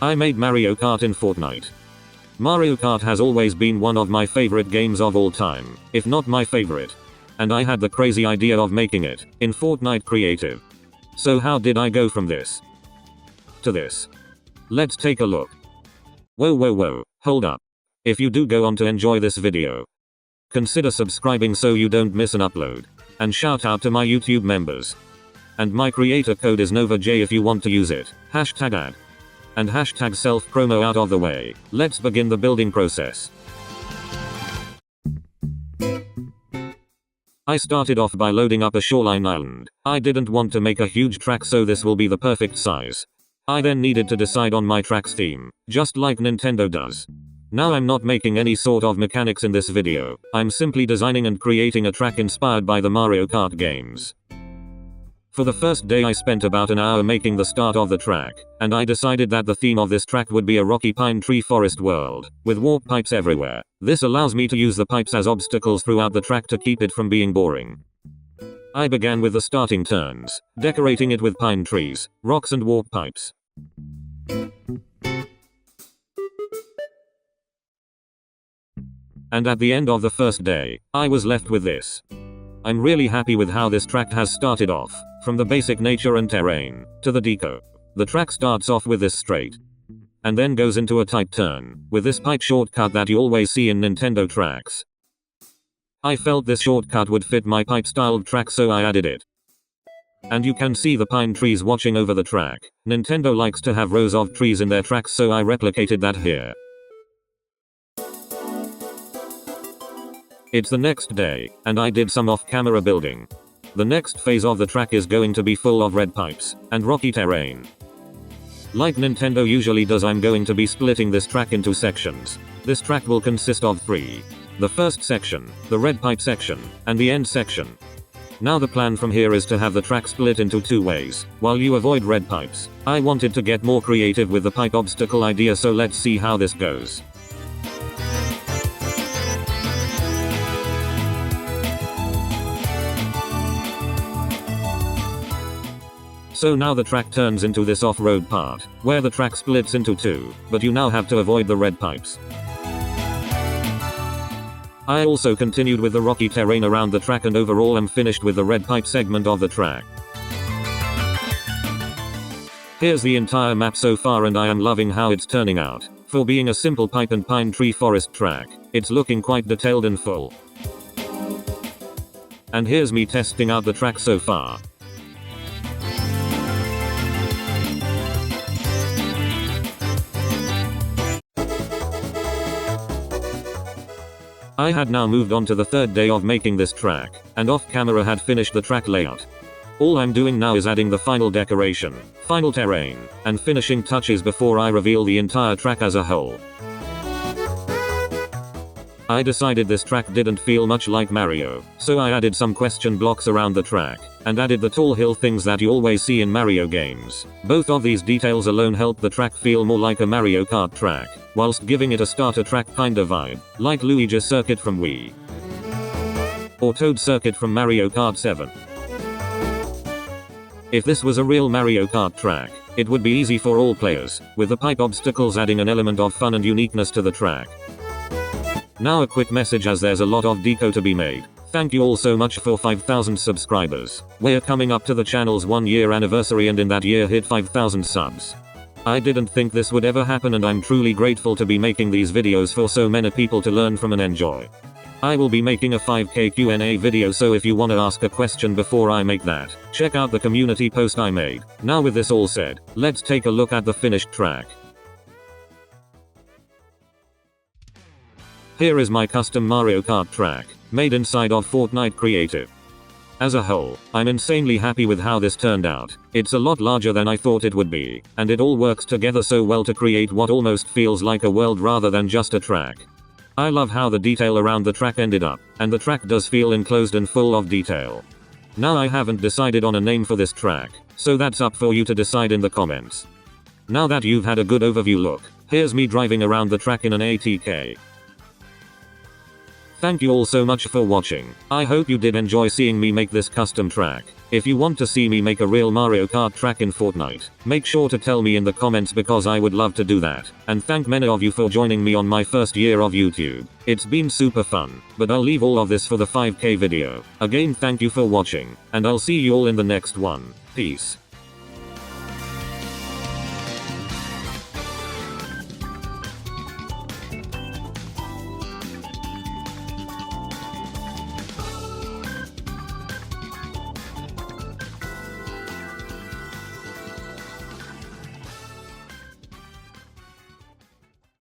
I made Mario Kart in Fortnite. Mario Kart has always been one of my favorite games of all time, if not my favorite. And I had the crazy idea of making it in Fortnite Creative. So how did I go from this to this? Let's take a look. Whoa, hold up. If you do go on to enjoy this video, consider subscribing so you don't miss an upload. And shout out to my YouTube members. And my creator code is NovaJay if you want to use it. #ad. And #self promo out of the way. Let's begin the building process. I started off by loading up a shoreline island. I didn't want to make a huge track, so this will be the perfect size. I then needed to decide on my track's theme, just like Nintendo does. Now I'm not making any sort of mechanics in this video. I'm simply designing and creating a track inspired by the Mario Kart games. For the first day I spent about an hour making the start of the track, and I decided that the theme of this track would be a rocky pine tree forest world, with warp pipes everywhere. This allows me to use the pipes as obstacles throughout the track to keep it from being boring. I began with the starting turns, decorating it with pine trees, rocks and warp pipes. And at the end of the first day, I was left with this. I'm really happy with how this track has started off, from the basic nature and terrain, to the deco. The track starts off with this straight, and then goes into a tight turn, with this pipe shortcut that you always see in Nintendo tracks. I felt this shortcut would fit my pipe-styled track, so I added it. And you can see the pine trees watching over the track. Nintendo likes to have rows of trees in their tracks, so I replicated that here. It's the next day, and I did some off-camera building. The next phase of the track is going to be full of red pipes and rocky terrain. Like Nintendo usually does, I'm going to be splitting this track into sections. This track will consist of 3. The first section, the red pipe section, and the end section. Now the plan from here is to have the track split into 2 ways, while you avoid red pipes. I wanted to get more creative with the pipe obstacle idea, so let's see how this goes. So now the track turns into this off-road part, where the track splits into 2, but you now have to avoid the red pipes. I also continued with the rocky terrain around the track, and overall I'm finished with the red pipe segment of the track. Here's the entire map so far, and I am loving how it's turning out. For being a simple pipe and pine tree forest track, it's looking quite detailed and full. And here's me testing out the track so far. I had now moved on to the 3rd day of making this track, and off camera had finished the track layout. All I'm doing now is adding the final decoration, final terrain, and finishing touches before I reveal the entire track as a whole. I decided this track didn't feel much like Mario, so I added some question blocks around the track, and added the tall hill things that you always see in Mario games. Both of these details alone help the track feel more like a Mario Kart track, whilst giving it a starter track kinda vibe, like Luigi's Circuit from Wii. Or Toad Circuit from Mario Kart 7. If this was a real Mario Kart track, it would be easy for all players, with the pipe obstacles adding an element of fun and uniqueness to the track. Now a quick message, as there's a lot of deco to be made. Thank you all so much for 5,000 subscribers. We're coming up to the channel's 1-year anniversary, and in that year hit 5,000 subs. I didn't think this would ever happen, and I'm truly grateful to be making these videos for so many people to learn from and enjoy. I will be making a 5K Q&A video, so if you wanna ask a question before I make that, check out the community post I made. Now with this all said, let's take a look at the finished track. Here is my custom Mario Kart track, made inside of Fortnite Creative. As a whole, I'm insanely happy with how this turned out. It's a lot larger than I thought it would be, and it all works together so well to create what almost feels like a world rather than just a track. I love how the detail around the track ended up, and the track does feel enclosed and full of detail. Now I haven't decided on a name for this track, so that's up for you to decide in the comments. Now that you've had a good overview look, here's me driving around the track in an ATK. Thank you all so much for watching. I hope you did enjoy seeing me make this custom track. If you want to see me make a real Mario Kart track in Fortnite, make sure to tell me in the comments because I would love to do that. And thank many of you for joining me on my first year of YouTube. It's been super fun, but I'll leave all of this for the 5K video. Again, thank you for watching, and I'll see you all in the next one. Peace.